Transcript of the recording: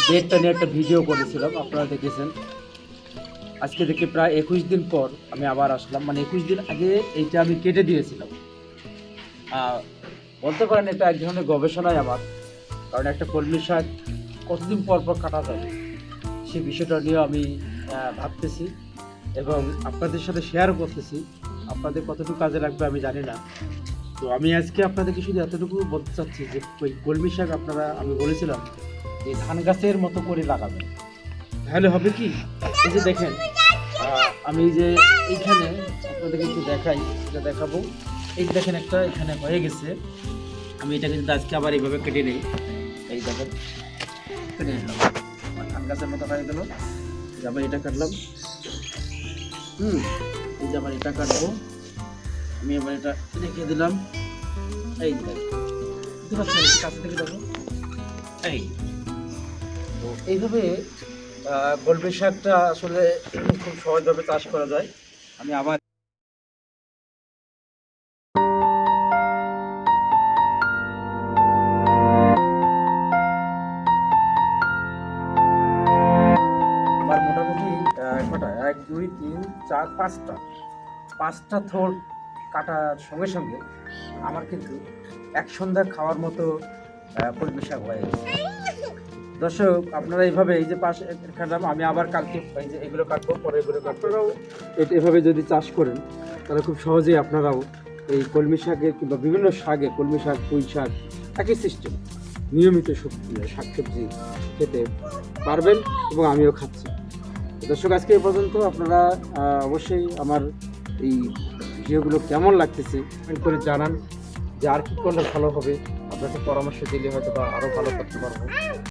বেডটা নিয়ে একটা ভিডিও করেছিলাম, আপনারা দেখেছেন। আজকে থেকে প্রায় 21 দিন পর আমি আবার আসলাম, মানে 21 দিন আগে এইটা আমি কেটে দিয়েছিলাম। বলতে পারেন এটা এক ধরনের গবেষণায় আমার, কারণ একটা কলমি শাক কতদিন পর পর কাটা যাবে সেই বিষয়টা নিয়ে আমি ভাবতেছি এবং আপনাদের সাথে শেয়ার করতেছি। আপনাদের কতটুকু কাজে লাগবে আমি জানি না। তো আমি আজকে আপনাদেরকে শুধু এতটুকু বলতে চাচ্ছি যে ওই কলমি শাক আপনারা, আমি বলেছিলাম যে ধান গাছের মতো করে লাগাবেন, তাহলে হবে কি, এই যে দেখেন আমি যে এইখানে আপনাদেরকে একটু দেখাই, এটা দেখাবো। এই দেখেন একটা এখানে হয়ে গেছে, আমি এটাকে যদি আজকে আবার এইভাবে কেটে নিই, এই দেখেন কেটে নিলাম, আমার ধান গাছের মতো হয়ে গেল। আবার এটা কাটলাম, এই যে আবার এটা কাটবো, আমি এবার এটা রেখে দিলাম। এই দেখতে পাচ্ছেন, কাছে থেকে দেখো, এই তো এইভাবে কলমি শাকটা আসলে খুব সহজভাবে চাষ করা যায়। আমি আবার মোটামুটি কটা 1 2 3 4 5টা থোড় কাটার সঙ্গে সঙ্গে আমার কিন্তু এক সন্ধ্যা খাওয়ার মতো কলমি শাক হয়ে গেছে। দর্শক, আপনারা এইভাবে এই যে পাশে কাটলাম, আমি আবার কালকে এই যে এগুলো কাটবো, পরে এগুলো আপনারাও এভাবে যদি চাষ করেন তাহলে খুব সহজেই আপনারাও এই কলমি শাকের কিংবা বিভিন্ন শাকে, কলমি শাক, পুঁই শাক, একই সিস্টেম নিয়মিত শাকসবজি খেতে পারবেন এবং আমিও খাচ্ছি। দর্শক, আজকে এ পর্যন্ত। আপনারা অবশ্যই আমার এই ভিডিওগুলো কেমন লাগতেছে কমেন্ট করে জানান, যে আর কি করলে ভালো হবে, আপনাকে পরামর্শ দিলে হয়তো বা আরও ভালো করতে পারবো।